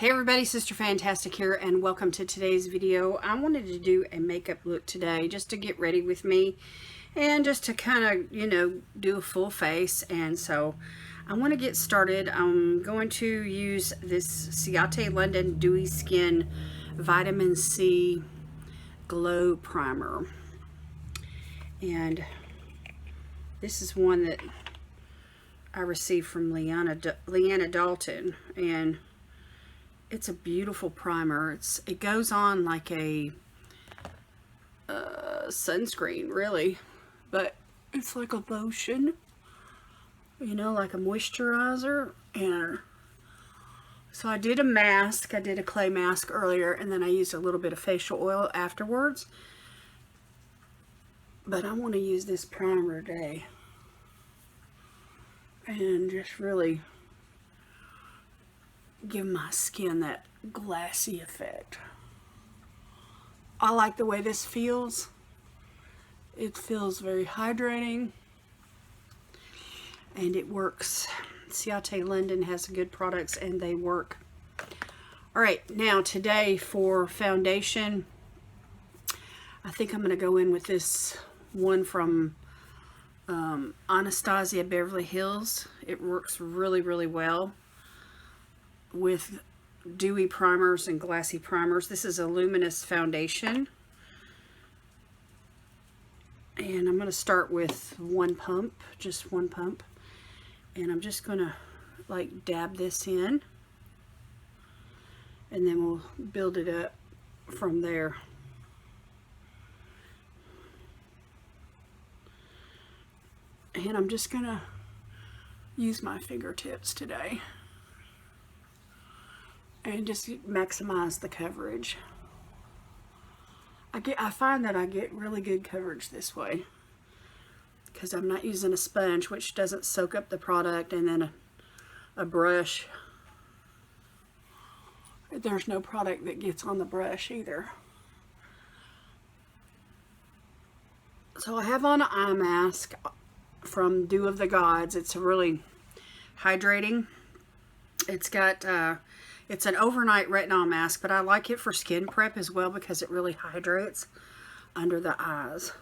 Hey everybody, Sister Fantastic here, and welcome to today's video. I wanted to do a makeup look today just to get ready with me and just to kind of, do a full face. And so I want to get started. I'm going to use this ciatelondon Dewy Skin Vitamin C Glow Primer. And this is one that I received from Leanna Dalton, and it's a beautiful primer. It goes on like a sunscreen, really, but it's like a lotion, like a moisturizer. And so I did a mask. I did a clay mask earlier, and then I used a little bit of facial oil afterwards. But I want to use this primer today and just really give my skin that glassy effect. I like the way this feels. It feels very hydrating and it works. ciatelondon has good products and they work. Alright, now today for foundation, I think I'm going to go in with this one from Anastasiabeverlyhills. It works really, really well with dewy primers and glassy primers. This is a luminous foundation, and I'm going to start with one pump, just one pump, and I'm just going to like dab this in, and then we'll build it up from there. And I'm just going to use my fingertips today and just maximize the coverage. I find that I get really good coverage this way because I'm not using a sponge, which doesn't soak up the product, and then a brush. There's no product that gets on the brush either. So I have on an eye mask from Dew of the Gods. It's really hydrating. It's got it's an overnight retinol mask, but I like it for skin prep as well because it really hydrates under the eyes.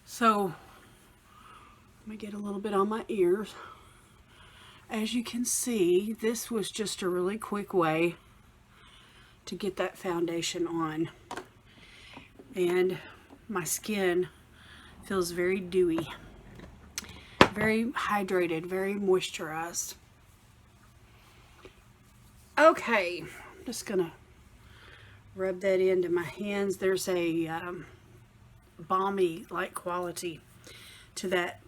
So let me get a little bit on my ears. As you can see, this was just a really quick way to get that foundation on, and my skin feels very dewy, very hydrated, very moisturized. Okay, I'm just gonna rub that into my hands. There's a balmy like quality to that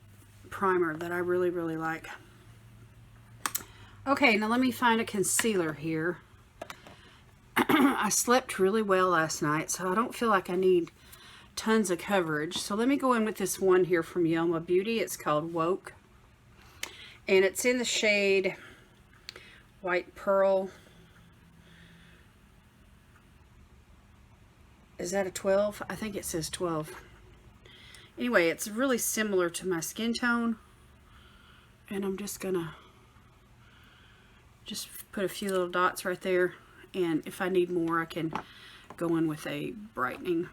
primer that I really, really like. Okay, now let me find a concealer here. I slept really well last night, so I don't feel like I need tons of coverage. So let me go in with this one here from uomabeauty. It's called Woke, and it's in the shade White Pearl. Is that a 12? I think it says 12. Anyway, it's really similar to my skin tone, and I'm just gonna put a few little dots right there, and if I need more I can go in with a brightening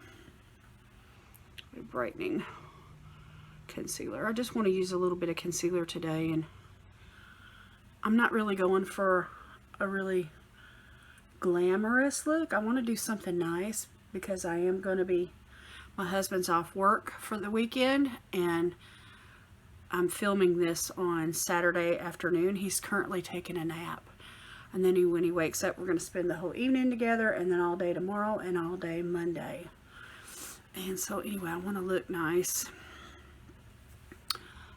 concealer. I just want to use a little bit of concealer today, and I'm not really going for a really glamorous look. I want to do something nice because I am going to be, my husband's off work for the weekend, and I'm filming this on Saturday afternoon. He's currently taking a nap, and then when he wakes up, we're going to spend the whole evening together, and then all day tomorrow and all day Monday. And so anyway, I want to look nice.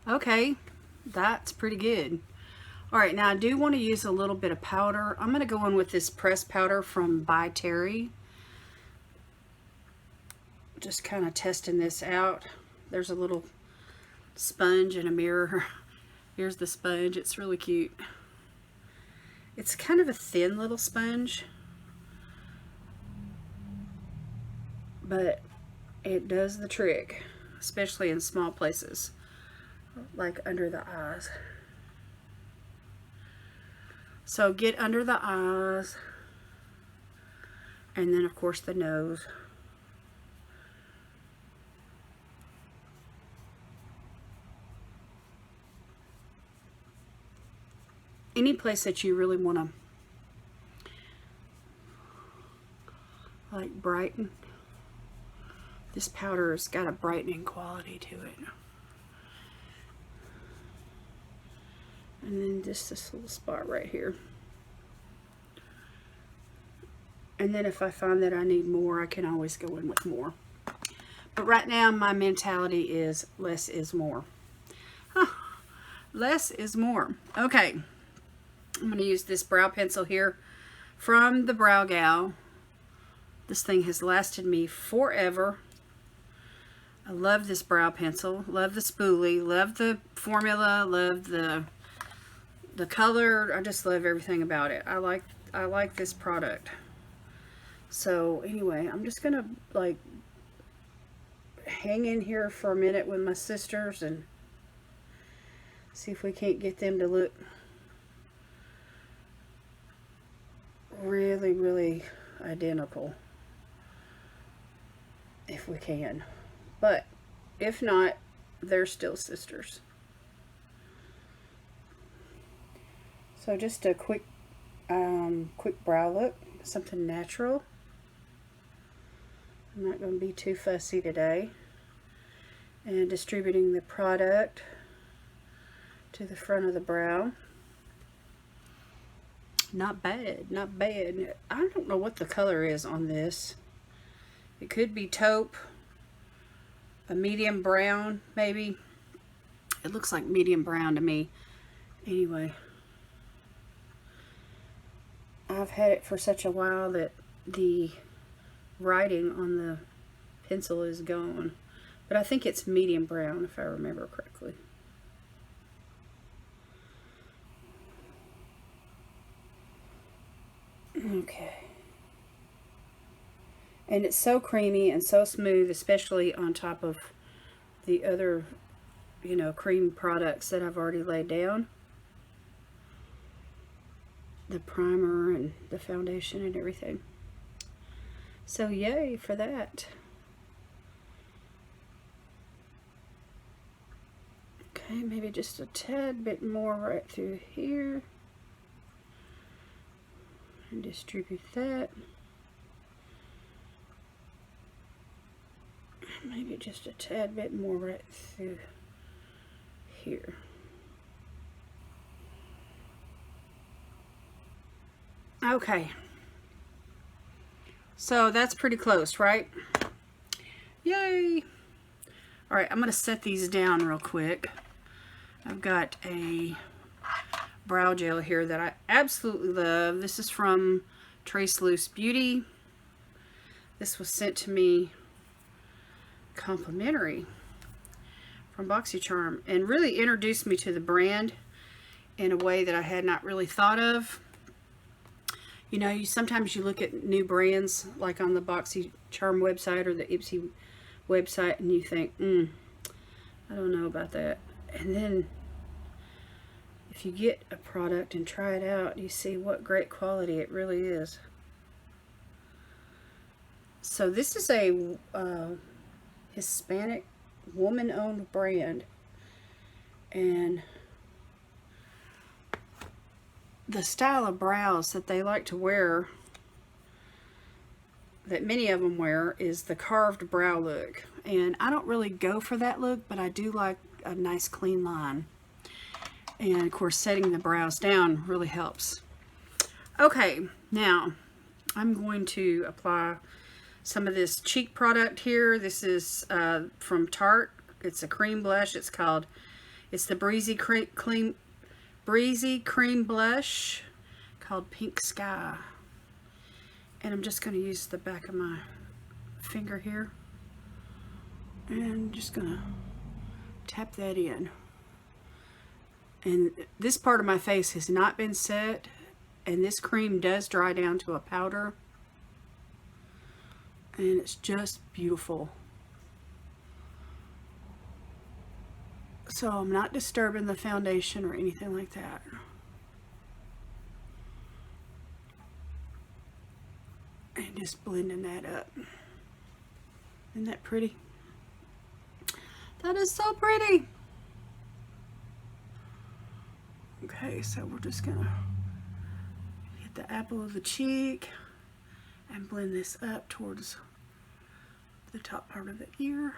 Okay, that's pretty good. Alright, now I do want to use a little bit of powder. I'm going to go in with this pressed powder from Byterry. Just kind of testing this out. There's a little sponge and a mirror. Here's the sponge. It's really cute. It's kind of a thin little sponge, but it does the trick, especially in small places like under the eyes. So get under the eyes, and then of course the nose. Any place that you really want to like brighten. This powder has got a brightening quality to it. And then just this little spot right here. And then if I find that I need more, I can always go in with more. But right now my mentality is less is more. Less is more. Okay. I'm going to use this brow pencil here from the thebrowgal. This thing has lasted me forever. I love this brow pencil. Love the spoolie. Love the formula. Love the color. I just love everything about it. I like this product. So anyway, I'm just going to like hang in here for a minute with my sisters and see if we can't get them to look really, really identical. If we can. But if not, they're still sisters. So just a quick brow look, something natural. I'm not going to be too fussy today. And distributing the product to the front of the brow. Not bad, not bad. I don't know what the color is on this. It could be taupe, a medium brown, maybe. It looks like medium brown to me. Anyway, I've had it for such a while that the writing on the pencil is gone. But I think it's medium brown, if I remember correctly. Okay. And it's so creamy and so smooth, especially on top of the other, you know, cream products that I've already laid down. The primer and the foundation and everything. So yay for that. Okay, maybe just a tad bit more right through here. And distribute that. Maybe just a tad bit more right through here. Okay. So that's pretty close, right? Yay! Alright, I'm going to set these down real quick. I've got a brow gel here that I absolutely love. This is from Trace Loose Beauty. This was sent to me complimentary from BoxyCharm and really introduced me to the brand in a way that I had not really thought of. You know, sometimes you look at new brands like on the BoxyCharm website or the Ipsy website and you think, I don't know about that. And then if you get a product and try it out, you see what great quality it really is. So this is a Hispanic woman-owned brand, and the style of brows that they like to wear, that many of them wear, is the carved brow look. And I don't really go for that look, but I do like a nice clean line. And of course, setting the brows down really helps. Okay, now I'm going to apply some of this cheek product here. This is from Tarte. It's a cream blush. It's the Breezy Cream Blush called Pink Sky. And I'm just going to use the back of my finger here. And I'm just going to tap that in. And this part of my face has not been set, and this cream does dry down to a powder. And it's just beautiful. So I'm not disturbing the foundation or anything like that. And just blending that up. Isn't that pretty? That is so pretty. Okay, so we're just gonna hit the apple of the cheek and blend this up towards the top part of the ear.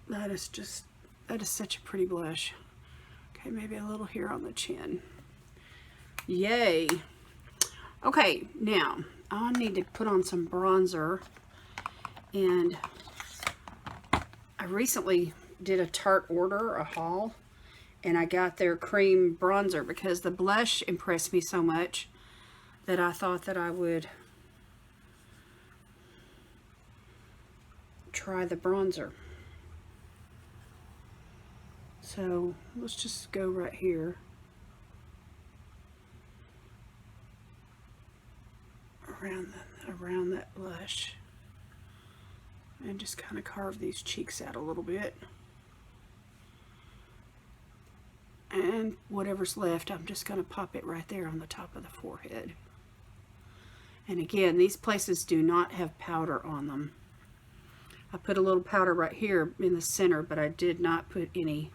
That is such a pretty blush. Okay, maybe a little here on the chin. Yay. Okay, now I need to put on some bronzer, and I recently did a Tarte order, a haul, and I got their cream bronzer because the blush impressed me so much that I thought that I would try the bronzer. So let's just go right here. Around that blush. And just kind of carve these cheeks out a little bit. And whatever's left, I'm just going to pop it right there on the top of the forehead. And again, these places do not have powder on them. I put a little powder right here in the center, but I did not put any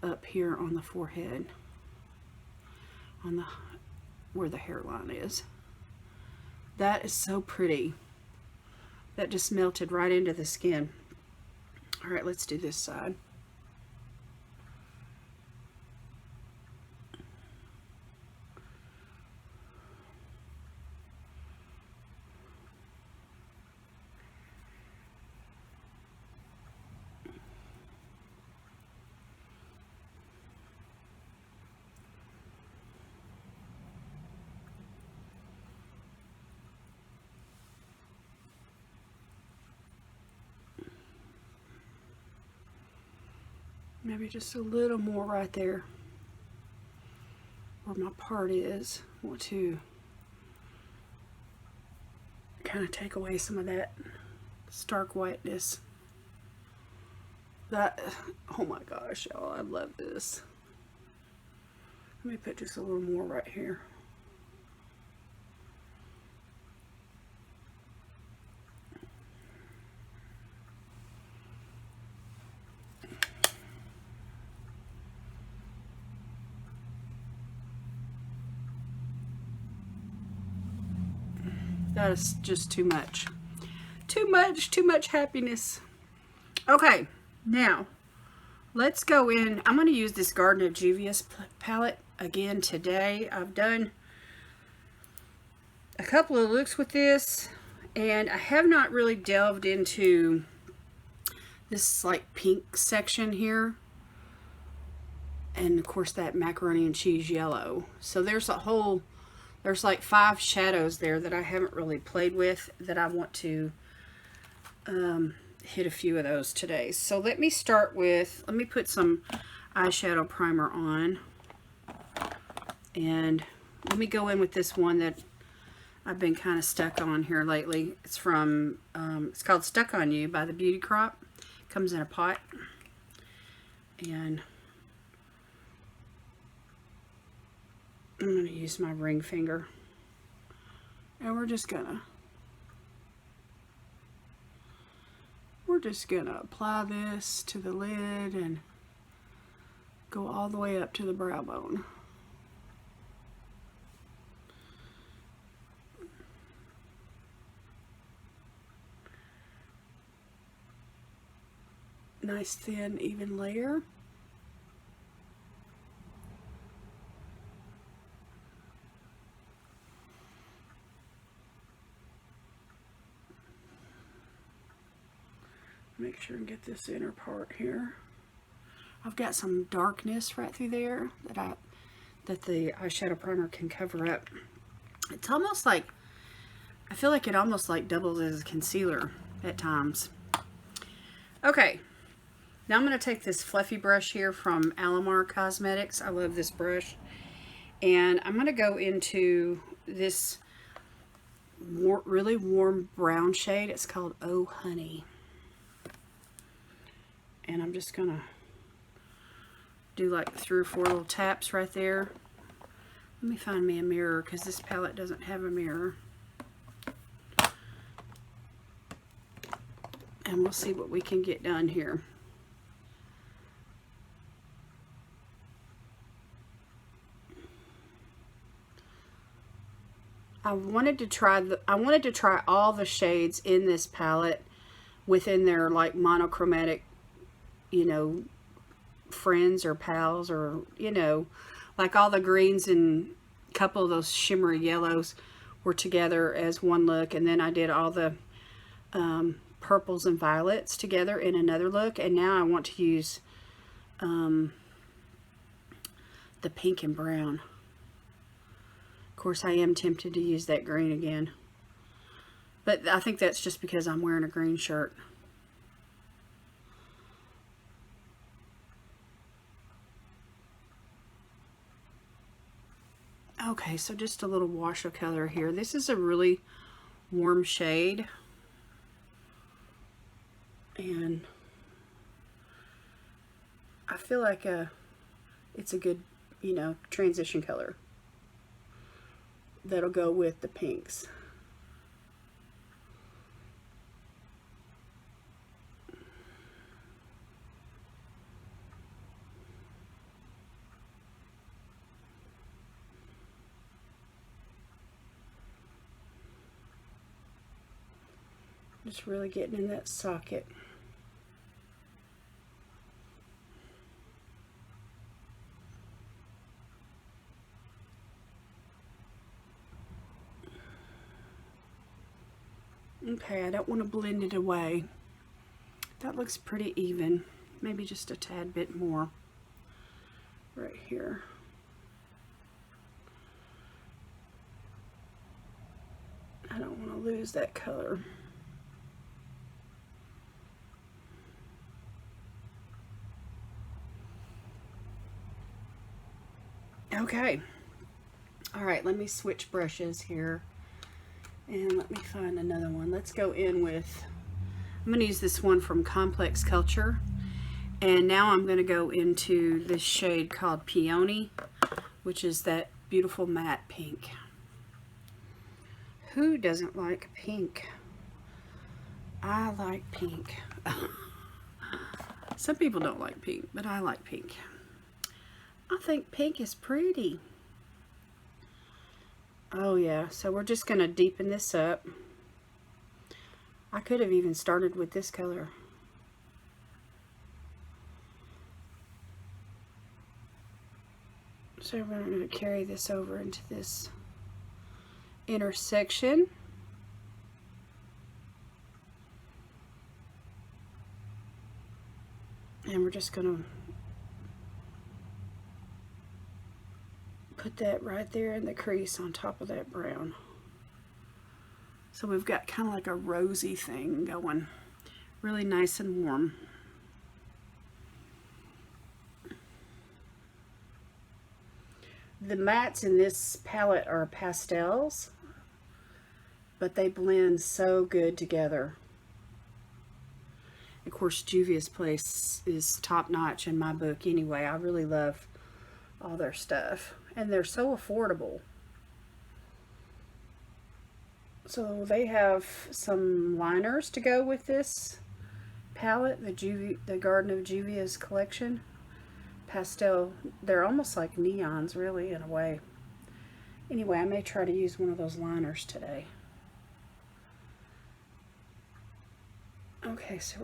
up here on the forehead, on the where the hairline is. That is so pretty. That just melted right into the skin. All right, let's do this side. Maybe just a little more right there where my part is. I want to kind of take away some of that stark whiteness. That, oh my gosh, y'all, I love this. Let me put just a little more right here. That is just too much. Too much happiness. Okay, now let's go in. I'm going to use this Garden of Juvias palette again today. I've done a couple of looks with this, and I have not really delved into this like pink section here. And of course that macaroni and cheese yellow. So there's like 5 shadows there that I haven't really played with, that I want to hit a few of those today. So let me start with, let me put some eyeshadow primer on, and let me go in with this one that I've been kind of stuck on here lately. It's from, it's called Stuck on You by thebeautycrop. Comes in a pot, and I'm going to use my ring finger, and we're just gonna apply this to the lid and go all the way up to the brow bone. Nice thin even layer. Make sure and get this inner part here. I've got some darkness right through there that the eyeshadow primer can cover up. It's almost like, I feel like it almost like doubles as a concealer at times. Okay, now I'm going to take this fluffy brush here from Alamarcosmetics. I love this brush. And I'm going to go into this really warm brown shade. It's called Oh Honey. and I'm just gonna do like 3 or 4 little taps right there. Let me find me a mirror because this palette doesn't have a mirror. And we'll see what we can get done here. I wanted to try all the shades in this palette within their like monochromatic, you know, friends or pals, or you know, like all the greens and a couple of those shimmery yellows were together as one look, and then I did all the purples and violets together in another look, and now I want to use the pink and brown. Of course, I am tempted to use that green again, but I think that's just because I'm wearing a green shirt. Okay, so just a little wash of color here. This is a really warm shade, and I feel like it's a good, you know, transition color that'll go with the pinks. Just really getting in that socket. Okay, I don't want to blend it away. That looks pretty even. Maybe just a tad bit more right here. I don't want to lose that color. Okay. All right, let me switch brushes here. And let me find another one. Let's go in with, I'm going to use this one from complexculture. And now I'm going to go into this shade called Peony, which is that beautiful matte pink. Who doesn't like pink? I like pink. Some people don't like pink, but I like pink. I think pink is pretty. Oh yeah, so we're just going to deepen this up. I could have even started with this color. So we're going to carry this over into this intersection. And we're just going to put that right there in the crease on top of that brown. So we've got kind of like a rosy thing going, really nice and warm. The mattes in this palette are pastels, but they blend so good together. Of course, Juvia's Place is top-notch in my book anyway. I really love all their stuff, and they're so affordable. So they have some liners to go with this palette, the Garden of Juvias collection. Pastel, they're almost like neons really in a way. Anyway, I may try to use one of those liners today. Okay, so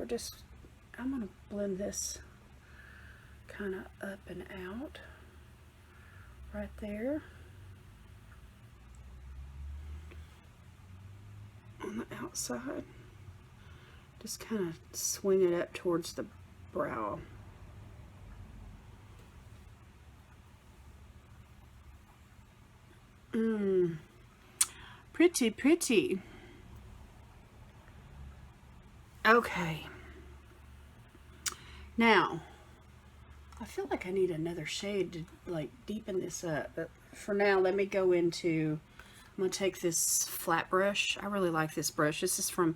I'm going to blend this kind of up and out right there on the outside. Just kind of swing it up towards the brow. Pretty, pretty. Okay. Now, I feel like I need another shade to like deepen this up, but for now, let me go into, I'm going to take this flat brush. I really like this brush. This is from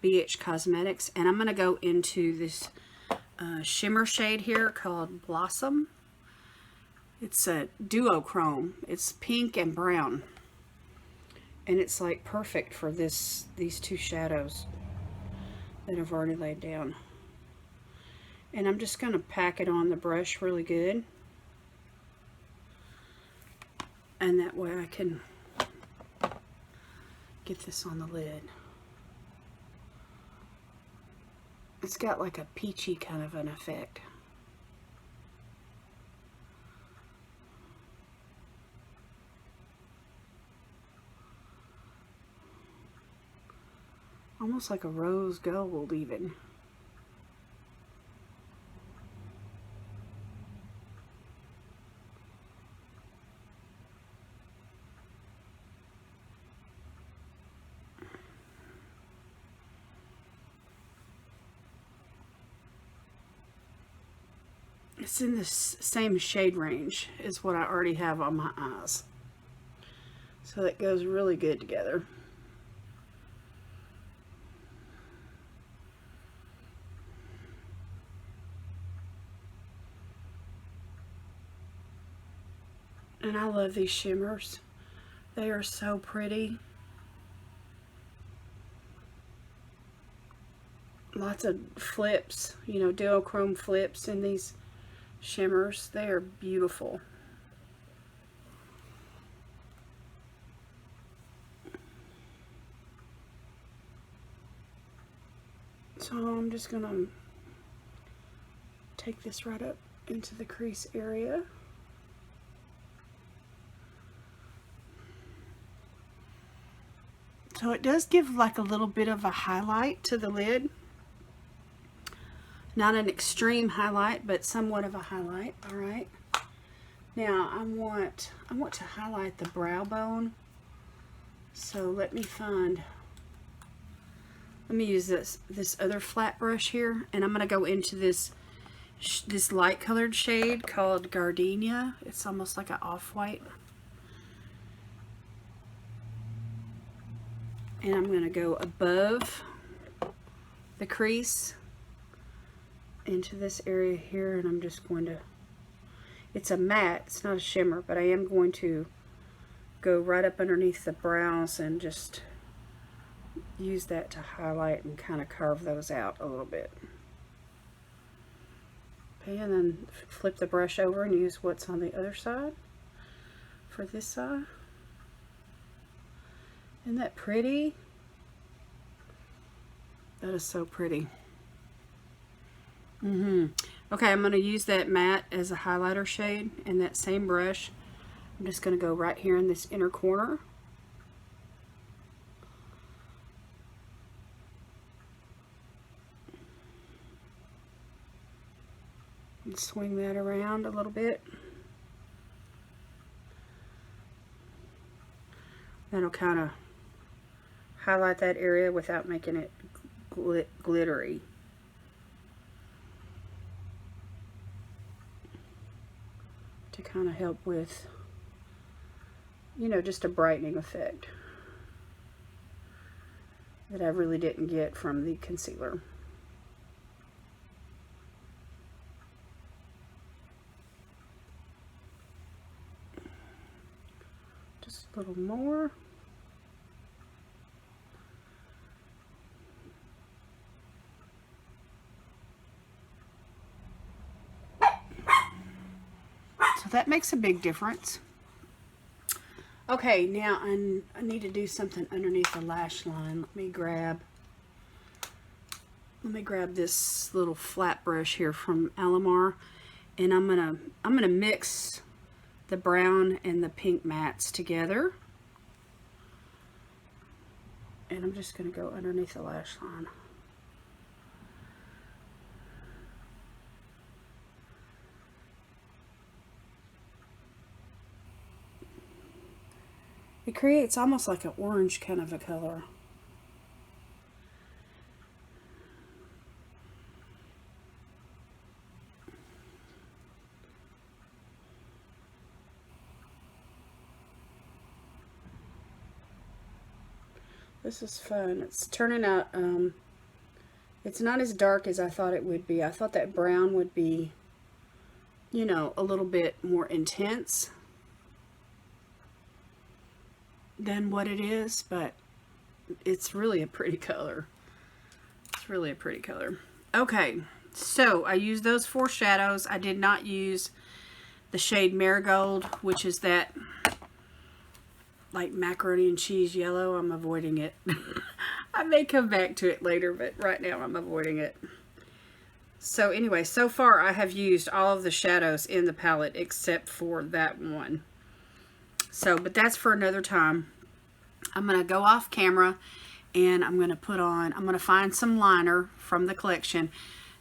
bhcosmetics, and I'm going to go into this shimmer shade here called Blossom. It's a duochrome. It's pink and brown. And it's like perfect for these two shadows that I've already laid down. And I'm just going to pack it on the brush really good. And that way I can get this on the lid. It's got like a peachy kind of an effect. Almost like a rose gold even. It's in the same shade range as what I already have on my eyes. So that goes really good together. And I love these shimmers. They are so pretty. Lots of flips, you know, duochrome flips in these shimmers. They are beautiful. So I'm just gonna take this right up into the crease area. So it does give like a little bit of a highlight to the lid. Not an extreme highlight, but somewhat of a highlight. All right. Now I want to highlight the brow bone. So let me use this other flat brush here, and I'm going to go into this light colored shade called Gardenia. It's almost like an off-white. And I'm going to go above the crease into this area here, and I'm just going to, it's a matte, it's not a shimmer, but I am going to go right up underneath the brows and just use that to highlight and kind of carve those out a little bit. Okay, and then flip the brush over and use what's on the other side for this side. Isn't that pretty? That is so pretty. Okay, I'm going to use that matte as a highlighter shade, and that same brush, I'm just going to go right here in this inner corner. And swing that around a little bit. That'll kind of highlight that area without making it glittery. To kind of help with, you know, just a brightening effect that I really didn't get from the concealer. Just a little more. So that makes a big difference. Okay, now I need to do something underneath the lash line. Let me grab this little flat brush here from Alamar, and I'm gonna mix the brown and the pink mattes together, and I'm just gonna go underneath the lash line. It creates almost like an orange kind of a color. This is fun. It's turning out It's not as dark as I thought it would be. I thought that brown would be, you know, a little bit more intense than what it is, but it's really a pretty color. It's really a pretty color. Okay, so I used those 4 shadows. I did not use the shade Marigold, which is that like macaroni and cheese yellow. I'm avoiding it. I may come back to it later, but right now I'm avoiding it. So anyway, so far I have used all of the shadows in the palette except for that one. So, but that's for another time. I'm going to go off camera and I'm going to put on, I'm going to find some liner from the collection,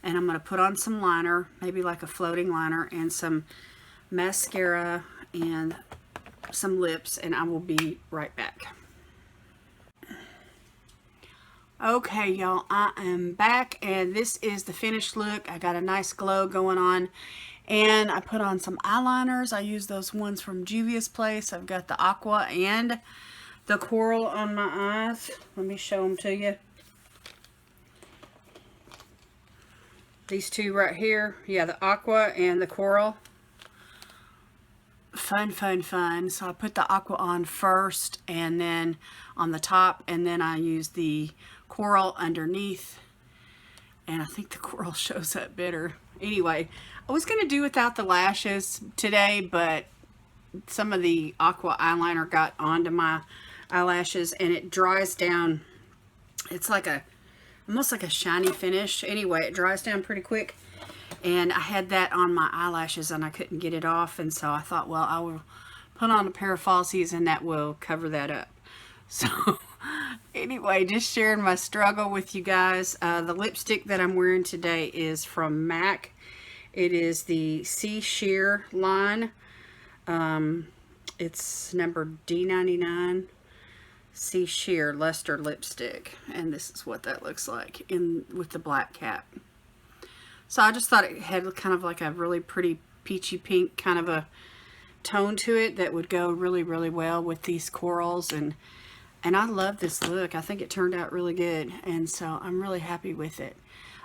and I'm going to put on some liner, maybe like a floating liner, and some mascara and some lips, and I will be right back. Okay, y'all, I am back, and this is the finished look. I got a nice glow going on, and I put on some eyeliners. I use those ones from Juvia's Place. I've got the aqua and the coral on my eyes. Let me show them to you. These two right here. Yeah, the aqua and the coral. Fun, fun, fun. So I put the aqua on first, and then on the top, and then I use the coral underneath, and I think the coral shows up better. Anyway, I was going to do without the lashes today, but some of the aqua eyeliner got onto my eyelashes, and it dries down. It's like a, almost like a shiny finish. Anyway, it dries down pretty quick, and I had that on my eyelashes and I couldn't get it off, and so I thought, well, I will put on a pair of falsies and that will cover that up. So anyway, just sharing my struggle with you guys. The lipstick that I'm wearing today is from MAC. It is the C Sheer line. It's number D99. C Sheer Luster lipstick, and this is what that looks like in with the black cap. So I just thought it had kind of like a really pretty peachy pink kind of a tone to it that would go really, really well with these corals, and I love this look. I think it turned out really good, and so I'm really happy with it.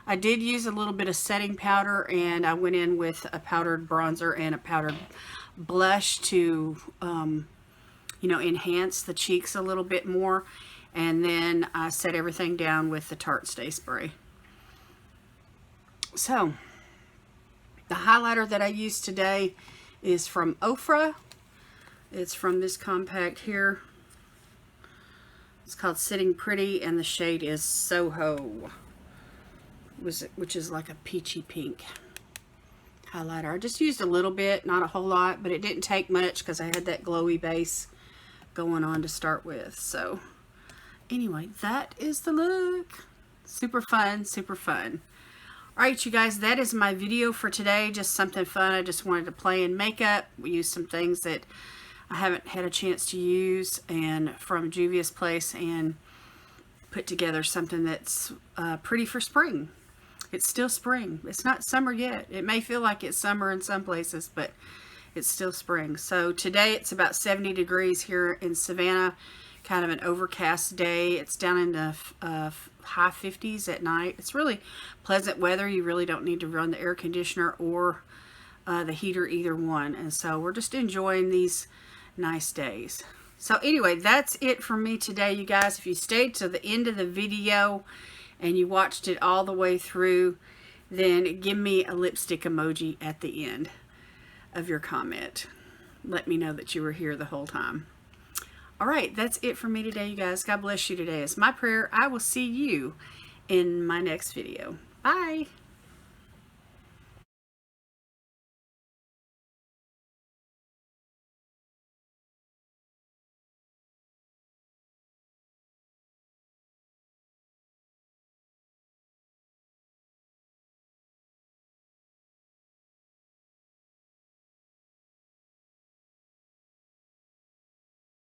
I did use a little bit of setting powder, and I went in with a powdered bronzer and a powdered blush to you know, enhance the cheeks a little bit more, and then I set everything down with the Tarte Stay Spray. So the highlighter that I used today is from Ofra. It's from this compact here. It's called Sitting Pretty, and the shade is Soho, which is like a peachy pink highlighter. I just used a little bit, not a whole lot, but it didn't take much because I had that glowy base going on to start with. So anyway, that is the look. Super fun, super fun. Alright, you guys, that is my video for today. Just something fun. I just wanted to play in makeup. We used some things that I haven't had a chance to use and from Juvia's Place, and put together something that's pretty for spring. It's still spring. It's not summer yet. It may feel like it's summer in some places, but it's still spring. So today it's about 70 degrees here in Savannah. Kind of an overcast day. It's down in the high 50s at night. It's really pleasant weather. You really don't need to run the air conditioner or the heater, either one. And so we're just enjoying these nice days. So anyway, that's it for me today, you guys. If you stayed to the end of the video and you watched it all the way through, then give me a lipstick emoji at the end of your comment. Let me know that you were here the whole time. All right, that's it for me today, you guys. God bless you today. It's my prayer. I will see you in my next video. Bye.